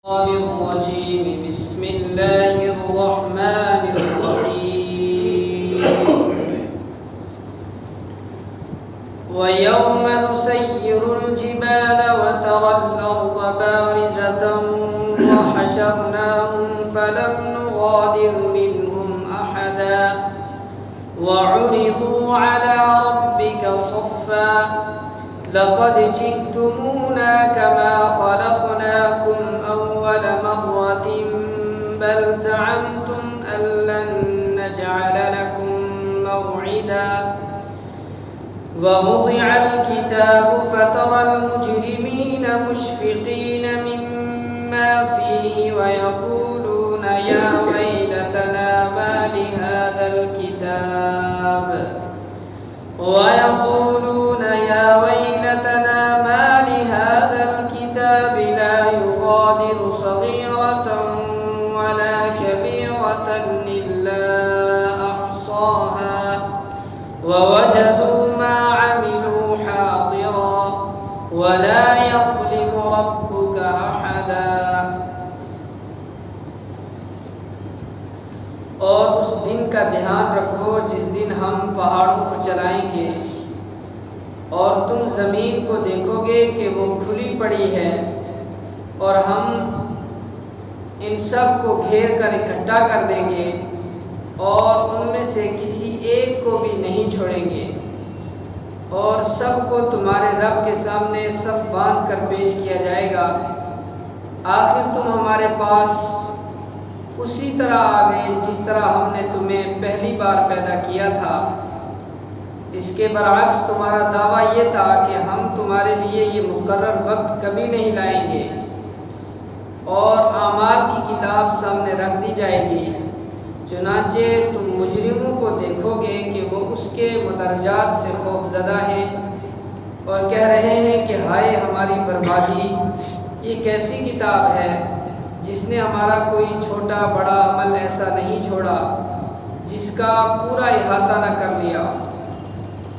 الرجيم بسم الله الرحمن الرحيم ويوم نسير الجبال وترى الأرض بارزة وحشرناهم فلم نغادر منهم أحدا وعرضوا على ربك صفا لقد جئتمونا كما خلقناكم أول مرة بل زعمتم أن لن نجعل لكم موعدا ووضع الكتاب فترى المجرمين مشفقين مما فيه ويقولون يا ويلتنا ما لهذا الكتاب لا يغادر صغيرة ولا كبيرة إلا أحصاها ووجدوا ما عملوا حاضرا ولا يظلم ربك أحدا۔ اور اس دن کا دھیان رکھو جس دن ہم پہاڑوں کو چلائیں گے اور تم زمین کو دیکھو گے کہ وہ کھلی پڑی ہے اور ہم ان سب کو گھیر کر اکٹھا کر دیں گے اور ان میں سے کسی ایک کو بھی نہیں چھوڑیں گے اور سب کو تمہارے رب کے سامنے صف باندھ کر پیش کیا جائے گا۔ آخر تم ہمارے پاس اسی طرح آ گئے جس طرح ہم نے تمہیں پہلی بار پیدا کیا تھا۔ اس کے برعکس تمہارا دعویٰ یہ تھا کہ ہم تمہارے لیے یہ مقرر وقت کبھی نہیں لائیں گے اور اعمال کی کتاب سامنے رکھ دی جائے گی۔ چنانچہ تم مجرموں کو دیکھو گے کہ وہ اس کے مدرجات سے خوف زدہ ہیں اور کہہ رہے ہیں کہ ہائے ہماری بربادی، یہ کیسی کتاب ہے جس نے ہمارا کوئی چھوٹا بڑا عمل ایسا نہیں چھوڑا جس کا پورا احاطہ نہ کر لیا،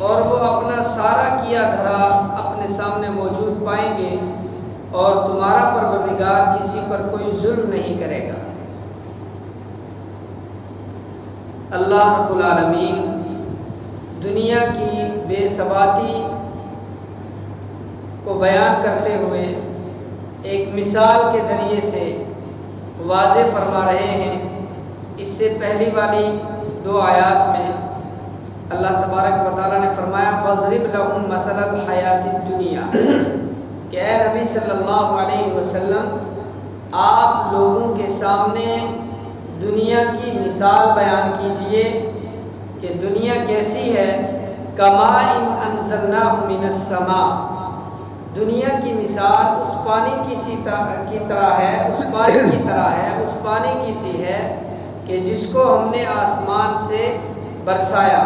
اور وہ اپنا سارا کیا دھرا اپنے سامنے موجود پائیں گے اور تمہارا پروردگار کسی پر کوئی ظلم نہیں کرے گا۔ اللہ رب العالمین دنیا کی بے ثباتی کو بیان کرتے ہوئے ایک مثال کے ذریعے سے واضح فرما رہے ہیں۔ اس سے پہلی والی دو آیات میں اللہ تبارک و تعالیٰ نے فرمایا وَاضْرِبْ لَهُمْ مَثَلَ الْحَيَاةِ الدُّنْيَا، کہ اے نبی صلی اللہ علیہ وسلم آپ لوگوں کے سامنے دنیا کی مثال بیان کیجئے کہ دنیا کیسی ہے۔ كَمَاءٍ أَنزَلْنَاهُ مِنَ السَّمَاءِ، دنیا کی مثال اس پانی کی طرح ہے، اس پانی کی سی ہے کہ جس کو ہم نے آسمان سے برسایا۔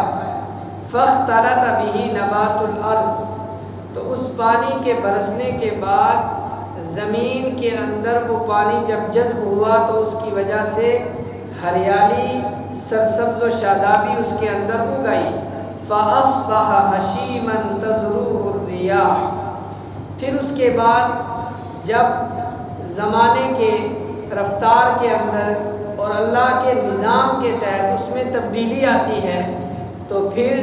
فاختلط به نبات الارض، تو اس پانی کے برسنے کے بعد زمین کے اندر وہ پانی جب جذب ہوا تو اس کی وجہ سے ہریالی سرسبز و شادابی اس کے اندر اگئی۔ فاصبح هشیما تذروه الریاح، پھر اس کے بعد جب زمانے کے رفتار کے اندر اور اللہ کے نظام کے تحت اس میں تبدیلی آتی ہے تو پھر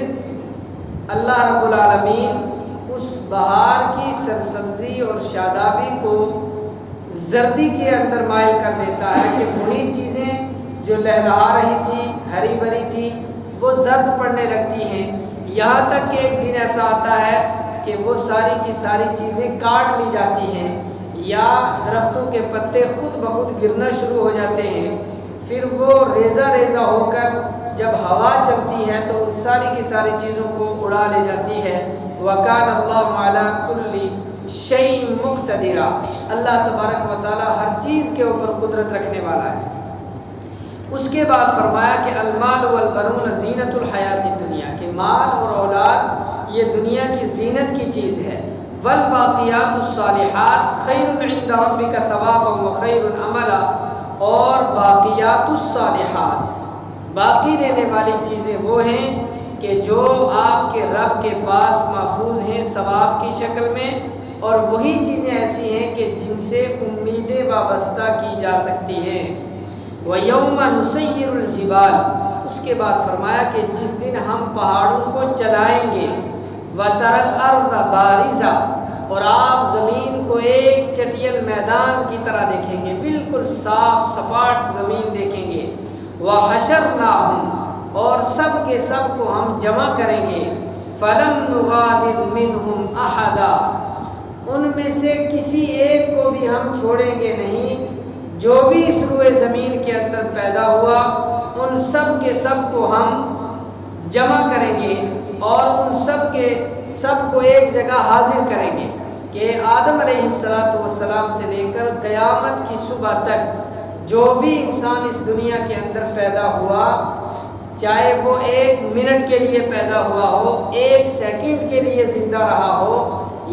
اللہ رب العالمین اس بہار کی سرسبزی اور شادابی کو زردی کے اندر مائل کر دیتا ہے کہ وہی چیزیں جو لہلہا رہی تھی ہری بھری تھی وہ زرد پڑنے لگتی ہیں، یہاں تک کہ ایک دن ایسا آتا ہے کہ وہ ساری کی ساری چیزیں کاٹ لی جاتی ہیں یا درختوں کے پتے خود بخود گرنا شروع ہو جاتے ہیں، پھر وہ ریزہ ریزہ ہو کر جب ہوا چلتی ہے تو ان ساری کی ساری چیزوں کو اڑا لے جاتی ہے۔ وَكَانَ اللَّهُ عَلَى كُلِّ شَيْءٍ مُقْتَدِرًا، اللہ تبارک و تعالی ہر چیز کے اوپر قدرت رکھنے والا ہے۔ اس کے بعد فرمایا کہ المال والبنون زینت الحیات الدنیا، کہ مال اور اولاد یہ دنیا کی زینت کی چیز ہے۔ والباقیات الصالحات خیر عند ربک ثوابا وخیر عملا، اور باقیات الصالحات باقی رہنے والی چیزیں وہ ہیں کہ جو آپ کے رب کے پاس محفوظ ہیں ثواب کی شکل میں اور وہی چیزیں ایسی ہیں کہ جن سے امیدیں وابستہ کی جا سکتی ہیں۔ وَيَوْمَ نُسَيِّرُ الْجِبَالَ، اس کے بعد فرمایا کہ جس دن ہم پہاڑوں کو چلائیں گے، وَتَرَى الْأَرْضَ بَارِزَةً، اور آپ زمین کو ایک چٹیل میدان کی طرح دیکھیں گے، بالکل صاف سپاٹ زمین دیکھیں گے۔ وَحَشَرْنَاهُمْ، اور سب کے سب کو ہم جمع کریں گے، فَلَمْ نُغَادِرْ مِنْهُمْ أَحَدًا، ان میں سے کسی ایک کو بھی ہم چھوڑیں گے نہیں۔ جو بھی اس روئے زمین کے اندر پیدا ہوا ان سب کے سب کو ہم جمع کریں گے اور ان سب کو ایک جگہ حاضر کریں گے کہ آدم علیہ السلام سے لے کر قیامت کی صبح تک جو بھی انسان اس دنیا کے اندر پیدا ہوا، چاہے وہ 1 منٹ کے لیے پیدا ہوا ہو، 1 سیکنڈ کے لیے زندہ رہا ہو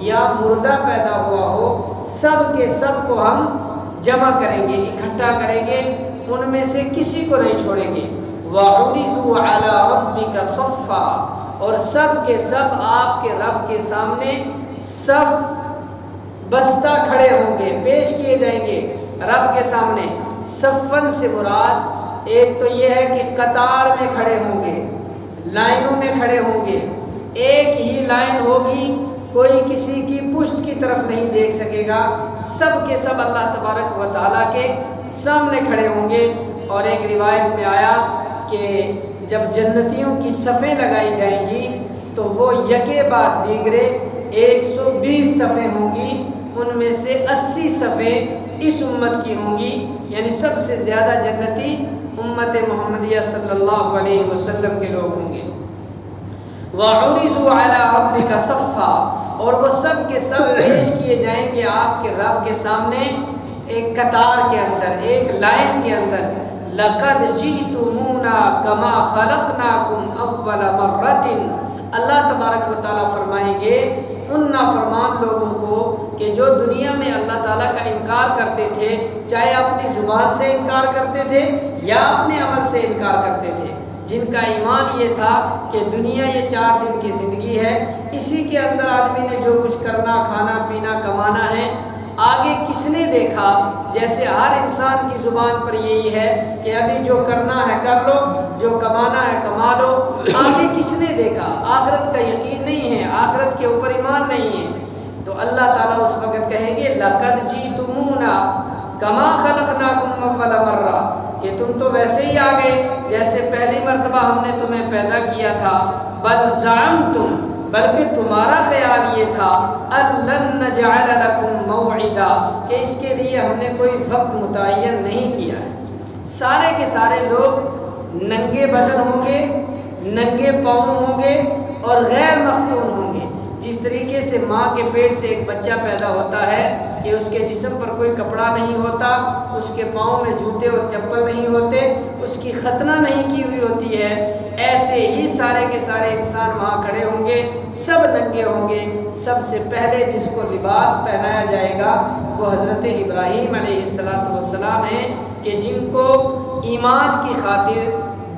یا مردہ پیدا ہوا ہو، سب کے سب کو ہم جمع کریں گے، اکٹھا کریں گے، ان میں سے کسی کو نہیں چھوڑیں گے۔ وَعُرِضُوا عَلَىٰ رَبِّكَ صَفًّا، اور سب کے سب آپ کے رب کے سامنے صف بستہ کھڑے ہوں گے، پیش کیے جائیں گے رب کے سامنے۔ صفن سے مراد ایک تو یہ ہے کہ قطار میں کھڑے ہوں گے، لائنوں میں کھڑے ہوں گے، ایک ہی لائن ہوگی، کوئی کسی کی پشت کی طرف نہیں دیکھ سکے گا، سب کے سب اللہ تبارک و تعالیٰ کے سامنے کھڑے ہوں گے۔ اور ایک روایت میں آیا کہ جب جنتیوں کی صفیں لگائی جائیں گی تو وہ یکے بعد دیگرے 120 صفیں ہوں گی، ان میں سے 80 صفیں اس امت کی ہوں گی، یعنی سب سے زیادہ جنتی امت محمدیہ صلی اللہ علیہ وسلم کے لوگ ہوں گے۔ وَعُرِضُوا عَلَىٰ رَبِّكَ صَفًّا، اور وہ سب کے سب پیش کیے جائیں گے آپ کے رب کے سامنے ایک قطار کے اندر، ایک لائن کے اندر۔ لَقَدْ جِئْتُمُونَا كَمَا خَلَقْنَاكُمْ أَوَّلَ مَرَّةٍ، اللہ تبارک و تعالیٰ فرمائیں گے ان نافرمان لوگوں کو کہ جو دنیا میں اللہ تعالیٰ کا انکار کرتے تھے، چاہے اپنی زبان سے انکار کرتے تھے یا اپنے عمل سے انکار کرتے تھے، جن کا ایمان یہ تھا کہ دنیا یہ 4 دن کی زندگی ہے، اسی کے اندر آدمی نے جو کچھ کرنا، کھانا پینا، کمانا ہے، آگے کس نے دیکھا؟ جیسے ہر انسان کی زبان پر یہی ہے کہ ابھی جو کرنا ہے کر لو، جو کمانا ہے کما لو، آگے کس نے دیکھا؟ آخرت کا یقین نہیں ہے، آخرت کے اوپر ایمان نہیں ہے، تو اللہ تعالیٰ اس وقت کہیں گے لَقَدْ جِئْتُمُونَا كَمَا خَلَقْنَاكُمْ أَوَّلَ مَرَّةٍ، کہ تم تو ویسے ہی آ گئے جیسے پہلی مرتبہ ہم نے تمہیں پیدا کیا تھا۔ بل زعمتم، بلکہ تمہارا خیال یہ تھا أَلَّن نَّجْعَلَ لَكُم مَّوْعِدًا، کہ اس کے لیے ہم نے کوئی وقت متعین نہیں کیا ہے۔ سارے کے سارے لوگ ننگے بدن ہوں گے، ننگے پاؤں ہوں گے اور غیر مختون ہوں گے۔ جس طریقے سے ماں کے پیٹ سے ایک بچہ پیدا ہوتا ہے کہ اس کے جسم پر کوئی کپڑا نہیں ہوتا، اس کے پاؤں میں جوتے اور چپل نہیں ہوتے، اس کی ختنہ نہیں کی ہوئی ہوتی ہے، ایسے ہی سارے کے سارے انسان وہاں کھڑے ہوں گے، سب ننگے ہوں گے۔ سب سے پہلے جس کو لباس پہنایا جائے گا وہ حضرت ابراہیم علیہ السلام ہیں کہ جن کو ایمان کی خاطر،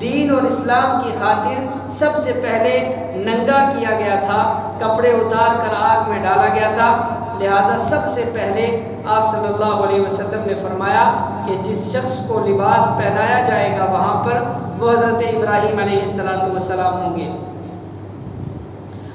دین اور اسلام کی خاطر سب سے پہلے ننگا کیا گیا تھا، کپڑے اتار کر آگ میں ڈالا گیا تھا، لہٰذا سب سے پہلے آپ صلی اللہ علیہ وسلم نے فرمایا کہ جس شخص کو لباس پہنایا جائے گا وہاں پر وہ حضرت ابراہیم علیہ السلام ہوں گے۔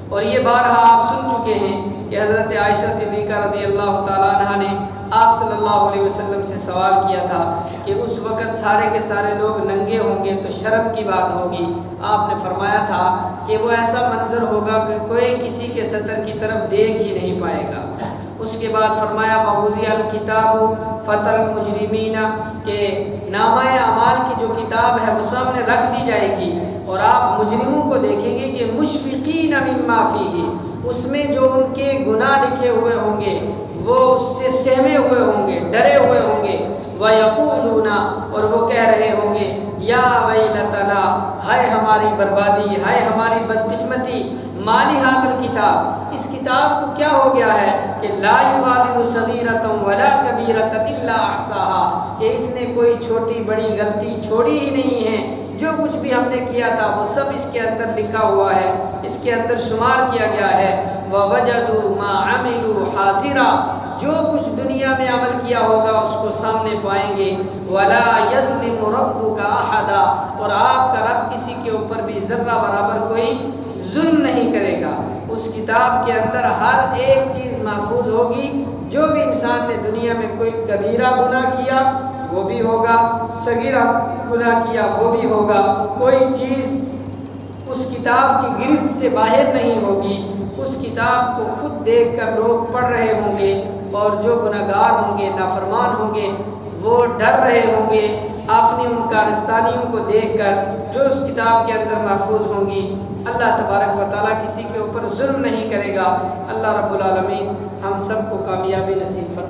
اور یہ بارہا آپ سن چکے ہیں کہ حضرت عائشہ صدیقہ رضی اللہ تعالیٰ عنہ نے آپ صلی اللہ علیہ وسلم سے سوال کیا تھا کہ اس وقت سارے کے سارے لوگ ننگے ہوں گے تو شرم کی بات ہوگی۔ آپ نے فرمایا تھا کہ وہ ایسا منظر ہوگا کہ کوئی کسی کے سطر کی طرف دیکھ ہی نہیں پائے گا۔ اس کے بعد فرمایا وَوُضِعَ الْكِتَابُ فَتَرَى الْمُجْرِمِينَ، کہ نامہ اعمال کی جو کتاب ہے وہ سامنے رکھ دی جائے گی اور آپ مجرموں کو دیکھیں گے کہ مُشْفِقِينَ مِمَّا فِيهِ، اس میں جو ان کے گناہ لکھے ہوئے ہوں گے وہ اس سے سہمے ہوئے ہوں گے، ڈرے ہوئے ہوں گے۔ وَيَقُولُونَ، اور وہ کہہ رہے ہوں گے یا ویلتنا، ہائے ہماری بربادی، ہائے ہماری بدقسمتی، مالی حاضر کتاب، اس کتاب کو کیا ہو گیا ہے کہ لا یغادر صغیرۃ ولا کبیرۃ الا احصاها، کہ اس نے کوئی چھوٹی بڑی غلطی چھوڑی ہی نہیں ہے، جو کچھ بھی ہم نے کیا تھا وہ سب اس کے اندر لکھا ہوا ہے، اس کے اندر شمار کیا گیا ہے۔ وَوَجَدُوا مَا عَمِلُوا حَاضِرًا، جو کچھ دنیا میں عمل کیا ہوگا اس کو سامنے پائیں گے۔ وَلَا يَظْلِمُ رَبُّكَ أَحَدًا، اور آپ کا رب کسی کے اوپر بھی ذرہ برابر کوئی ظلم نہیں کرے گا۔ اس کتاب کے اندر ہر ایک چیز محفوظ ہوگی، جو بھی انسان نے دنیا میں کوئی کبیرہ گناہ کیا وہ بھی ہوگا، صغیرہ گناہ کیا وہ بھی ہوگا، کوئی چیز اس کتاب کی گرفت سے باہر نہیں ہوگی۔ اس کتاب کو خود دیکھ کر لوگ پڑھ رہے ہوں گے، اور جو گناہگار ہوں گے، نافرمان ہوں گے، وہ ڈر رہے ہوں گے اپنی ان کارستانیوں کو دیکھ کر جو اس کتاب کے اندر محفوظ ہوں گی۔ اللہ تبارک و تعالیٰ کسی کے اوپر ظلم نہیں کرے گا۔ اللہ رب العالمین ہم سب کو کامیابی نصیب فرمائے۔